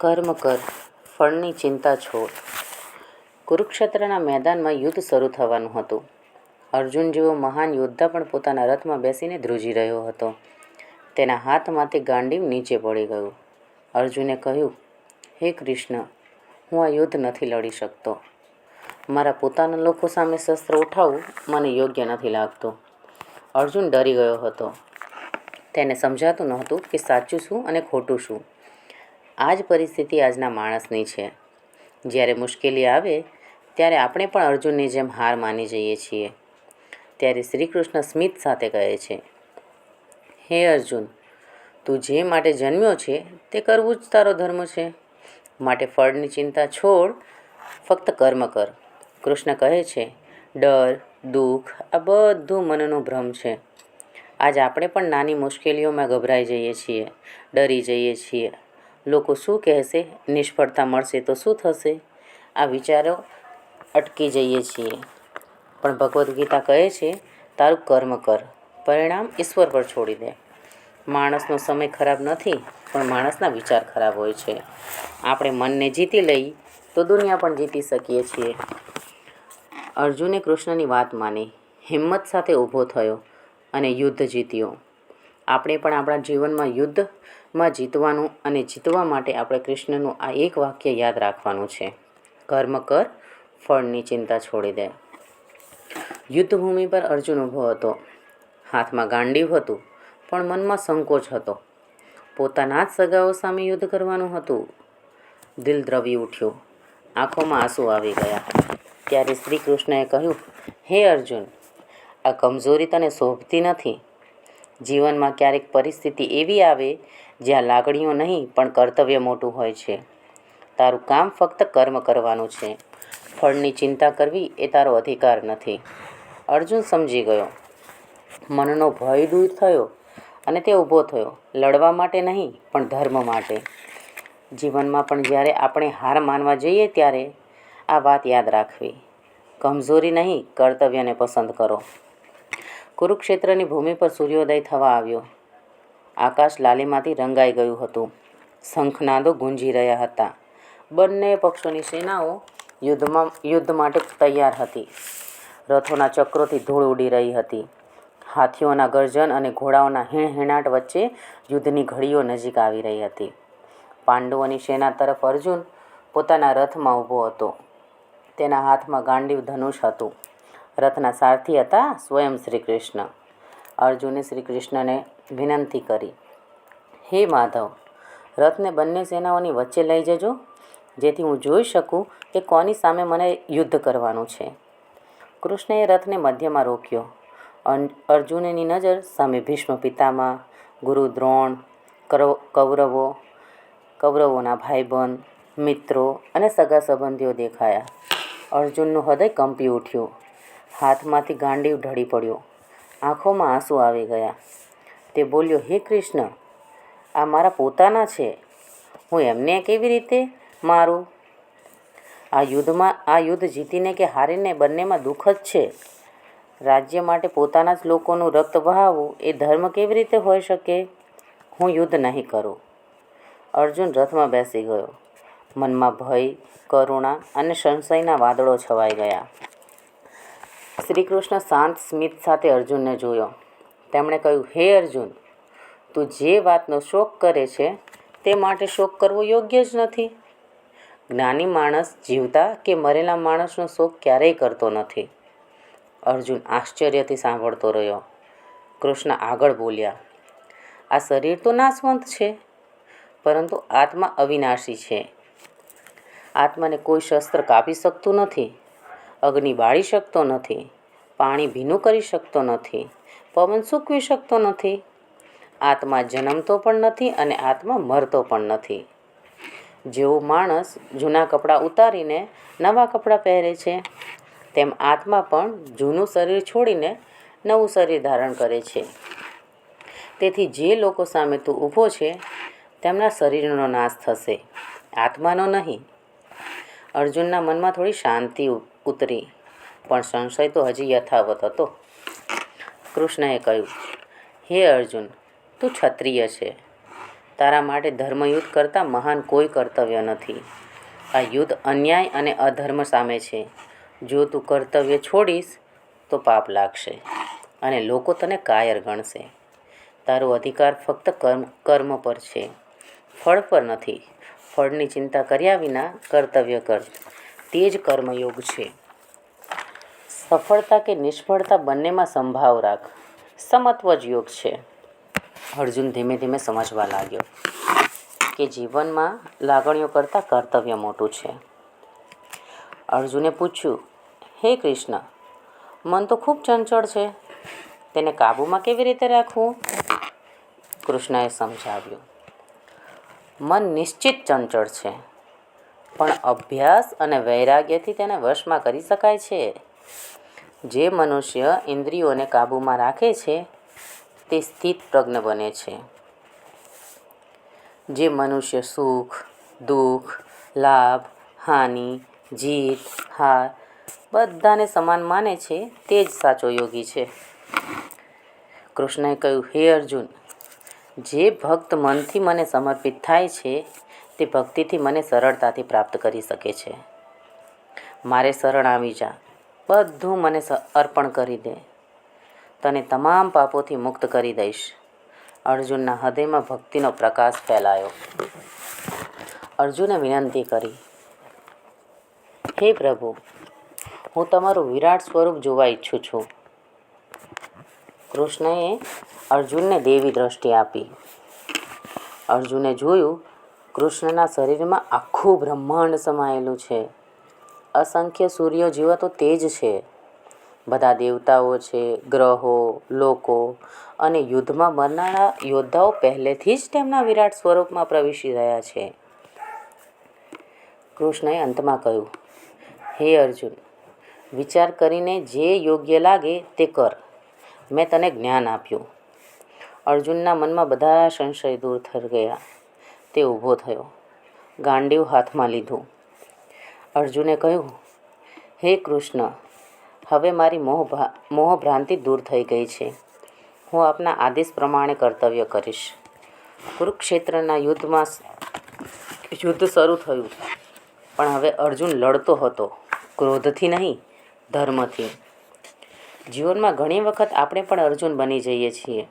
કર્મ કર, ફળની ચિંતા છોડ. કુરુક્ષેત્રના મેદાનમાં યુદ્ધ શરૂ થવાનું હતું. અર્જુન જેવો મહાન યોદ્ધા પણ પોતાના રથમાં બેસીને ધ્રુજી રહ્યો હતો. તેના હાથમાંથી ગાંડીવ નીચે પડી ગયું. અર્જુને કહ્યું, હે કૃષ્ણ, હું આ યુદ્ધ નથી લડી શકતો. મારા પોતાના લોકો સામે શસ્ત્ર ઉઠાવવું મને યોગ્ય નથી લાગતું. અર્જુન ડરી ગયો હતો. તેને સમજાતું નહોતું કે સાચું શું અને ખોટું શું. આ જ પરિસ્થિતિ આજના માણસની છે. જ્યારે મુશ્કેલી આવે ત્યારે આપણે પણ અર્જુનની જેમ હાર માની જઈએ છીએ. ત્યારે શ્રી કૃષ્ણ સ્મિત સાથે કહે છે, હે અર્જુન, તું જે માટે જન્મ્યો છે તે કરવું જ તારો ધર્મ છે. માટે ફળની ચિંતા છોડ, ફક્ત કર્મ કર. કૃષ્ણ કહે છે, ડર, દુઃખ આ બધું મનનો ભ્રમ છે. આજ આપણે પણ નાની મુશ્કેલીઓમાં ગભરાઈ જઈએ છીએ, ડરી જઈએ છીએ. લોકો શું કહેશે, નિષ્ફળતા મળશે તો શું થશે, આ વિચારો અટકી જઈએ છીએ. પણ ભગવદ્ ગીતા કહે છે, તારું કર્મ કર, પરિણામ ઈશ્વર પર છોડી દે. માણસનો સમય ખરાબ નથી, પણ માણસના વિચાર ખરાબ હોય છે. આપણે મનને જીતી લઈ તો દુનિયા પણ જીતી શકીએ છીએ. અર્જુને કૃષ્ણની વાત માની, હિંમત સાથે ઊભો થયો અને યુદ્ધ જીત્યો. આપણે પણ આપણા જીવનમાં યુદ્ધમાં જીતવાનું અને જીતવા માટે આપણે કૃષ્ણનું આ એક વાક્ય યાદ રાખવાનું છે, કર્મ કર, ફળની ચિંતા છોડી દે. યુદ્ધભૂમિ પર અર્જુન ઊભો હતો. હાથમાં ગાંડીવ હતું, પણ મનમાં સંકોચ હતો. પોતાના જ સગાઓ સામે યુદ્ધ કરવાનું હતું. દિલ દ્રવી ઉઠ્યું, આંખોમાં આંસુ આવી ગયા. ત્યારે શ્રી કૃષ્ણએ કહ્યું, હે અર્જુન, આ કમજોરી તને શોભતી નથી. જીવનમાં ક્યારેક પરિસ્થિતિ એવી આવે જ્યાં લાગણીઓ નહીં પણ કર્તવ્ય મોટું હોય છે. તારું કામ ફક્ત કર્મ કરવાનું છે. ફળની ચિંતા કરવી એ તારો અધિકાર નથી. અર્જુન સમજી ગયો. મનનો ભય દૂર થયો અને તે ઊભો થયો, લડવા માટે નહીં પણ ધર્મ માટે. જીવનમાં પણ જ્યારે આપણે હાર માનવા જઈએ ત્યારે આ વાત યાદ રાખવી, કમજોરી નહીં, કર્તવ્યને પસંદ કરો. કુરુક્ષેત્રની ભૂમિ પર સૂર્યોદય થવા આવ્યો. આકાશ લાલીમાથી રંગાઈ ગયું હતું. શંખનાદો ગુંજી રહ્યા હતા. બંને પક્ષોની સેનાઓ યુદ્ધ માટે તૈયાર હતી. રથોના ચક્રોથી ધૂળ ઉડી રહી હતી. હાથીઓના ગર્જન અને ઘોડાઓના હીણહીણાટ વચ્ચે યુદ્ધની ઘડીઓ નજીક આવી રહી હતી. પાંડવોની સેના તરફ અર્જુન પોતાના રથમાં ઊભો હતો. તેના હાથમાં ગાંડીવ ધનુષ હતું. રથના સારથી હતા સ્વયં શ્રી કૃષ્ણ. અર્જુને શ્રી કૃષ્ણને વિનંતી કરી, હે માધવ, રથને બંને સેનાઓની વચ્ચે લઈ જજો, જેથી હું જોઈ શકું કે કોની સામે મને યુદ્ધ કરવાનું છે. કૃષ્ણએ રથને મધ્યમાં રોક્યો. અર્જુનની નજર સામે ભીષ્મ પિતામહ, ગુરુ દ્રોણ, કૌરવોના ભાઈબંધ, મિત્રો અને સગા સંબંધીઓ દેખાયા. અર્જુનનું હૃદય કંપી ઉઠ્યું. હાથમાંથી ગાંડીવ ઢળી પડ્યો. આંખોમાં આંસુ આવી ગયા. તે બોલ્યો, હે કૃષ્ણ, આ મારા પોતાના છે. હું એમને કેવી રીતે મારું? આ યુદ્ધ જીતીને કે હારીને બંનેમાં દુઃખ જ છે. રાજ્ય માટે પોતાના જ લોકોનું રક્ત વહાવવું એ ધર્મ કેવી રીતે હોઈ શકે? હું યુદ્ધ નહીં કરું. અર્જુન રથમાં બેસી ગયો. મનમાં ભય, કરુણા અને સંશયના વાદળો છવાઈ ગયા. શ્રી કૃષ્ણ શાંત સ્મિત સાથે અર્જુનને જોયો. તેમણે કહ્યું, હે અર્જુન, તું જે વાતનો શોક કરે છે તે માટે શોક કરવો યોગ્ય જ નથી. જ્ઞાની માણસ જીવતા કે મરેલા માણસનો શોક ક્યારેય કરતો નથી. અર્જુન આશ્ચર્યથી સાંભળતો રહ્યો. કૃષ્ણ આગળ બોલ્યા, આ શરીર તો નાશવંત છે, પરંતુ આત્મા અવિનાશી છે. આત્માને કોઈ શસ્ત્ર કાપી શકતું નથી, અગ્નિ બાળી શકતો નથી, પાણી ભીનું કરી શકતો નથી, પવન સૂકવી શકતો નથી. આત્મા જન્મતો પણ નથી અને આત્મા મરતો પણ નથી. જેવો માણસ જૂના કપડાં ઉતારીને નવા કપડાં પહેરે છે, તેમ આત્મા પણ જૂનું શરીર છોડીને નવું શરીર ધારણ કરે છે. તેથી જે લોકો સામે તું ઊભો છે તેમના શરીરનો નાશ થશે, આત્માનો નહીં. અર્જુનના મનમાં થોડી શાંતિ ઉતરી, પણ સંશય તો હજી યથાવત હતો. કૃષ્ણએ કહ્યું, હે અર્જુન, તું ક્ષત્રિય છે. તારા માટે ધર્મયુદ્ધ કરતાં મહાન કોઈ કર્તવ્ય નથી. આ યુદ્ધ અન્યાય અને અધર્મ સામે છે. જો તું કર્તવ્ય છોડીશ તો પાપ લાગશે અને લોકો તને કાયર ગણશે. તારો અધિકાર ફક્ત કર્મ પર છે, ફળ પર નથી. ફળની ચિંતા કર્યા વિના કર્તવ્ય કર, તે જ કર્મયોગ છે. સફળતા કે નિષ્ફળતા બંનેમાં સંભાવ રાખ, સમત્વ જ યોગ છે. અર્જુન ધીમે ધીમે સમજવા લાગ્યો કે જીવનમાં લાગણીઓ કરતાં કર્તવ્ય મોટું છે. અર્જુને પૂછ્યું, હે કૃષ્ણ, મન તો ખૂબ ચંચળ છે, તેને કાબૂમાં કેવી રીતે રાખવું? કૃષ્ણએ સમજાવ્યું, મન નિશ્ચિત ચંચળ છે, પણ અભ્યાસ અને વૈરાગ્યથી તેને વશમાં કરી શકાય છે. જે મનુષ્ય ઇન્દ્રિયોને કાબૂમાં રાખે છે તે સ્થિત પ્રજ્ઞ બને છે. જે મનુષ્ય સુખ, દુઃખ, લાભ, હાનિ, જીત, હાર બધાને સમાન માને છે તે જ સાચો યોગી છે. કૃષ્ણએ કહ્યું, હે અર્જુન, જે ભક્ત મનથી મને સમર્પિત થાય છે તે ભક્તિથી મને સરળતાથી પ્રાપ્ત કરી શકે છે. મારે શરણ આવી જા, બધું મને અર્પણ કરી દે, તને તમામ પાપોથી મુક્ત કરી દઈશ. અર્જુનના હૃદયમાં ભક્તિનો પ્રકાશ ફેલાયો. અર્જુને વિનંતી કરી, હે પ્રભુ, હું તમારું વિરાટ સ્વરૂપ જોવા ઈચ્છું છું. કૃષ્ણએ અર્જુનને દેવી દ્રષ્ટિ આપી. અર્જુને જોયું, કૃષ્ણના શરીરમાં આખું બ્રહ્માંડ સમાયેલું છે. અસંખ્ય સૂર્યો જેવા તો તેજ છે. બધા દેવતાઓ છે, ગ્રહો, લોકો અને યુદ્ધમાં મરનારા યોદ્ધાઓ પહેલેથી જ તેમના વિરાટ સ્વરૂપમાં પ્રવેશી રહ્યા છે. કૃષ્ણએ અંતમાં કહ્યું, હે અર્જુન, વિચાર કરીને જે યોગ્ય લાગે તે કર. મેં તને જ્ઞાન આપ્યું. અર્જુનના મનમાં બધા સંશય દૂર થઈ ગયા. તે ઊભો થયો, ગાંડીવ હાથમાં લીધું. અર્જુને કહ્યું, હે કૃષ્ણ, હવે મારી મોહભ્રાંતિ દૂર થઈ ગઈ છે. હું આપના આદેશ પ્રમાણે કર્તવ્ય કરીશ. કુરુક્ષેત્રના યુદ્ધ શરૂ થયું, પણ હવે અર્જુન લડતો હતો, ક્રોધથી નહીં, ધર્મથી. જીવનમાં ઘણી વખત આપણે પણ અર્જુન બની જઈએ છીએ.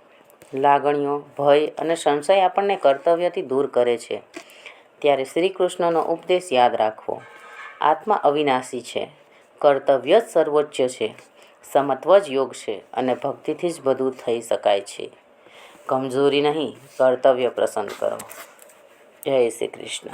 લાગણીઓ, ભય અને સંશય આપણને કર્તવ્યથી દૂર કરે છે. ત્યારે શ્રી કૃષ્ણનો ઉપદેશ યાદ રાખવો. આત્મા અવિનાશી છે, કર્તવ્ય જ સર્વોચ્ચ છે, સમત્વ જ યોગ છે અને ભક્તિથી જ બધું થઈ શકાય છે. કમજોરી નહીં, કર્તવ્ય પસંદ કરો. જય શ્રી કૃષ્ણ.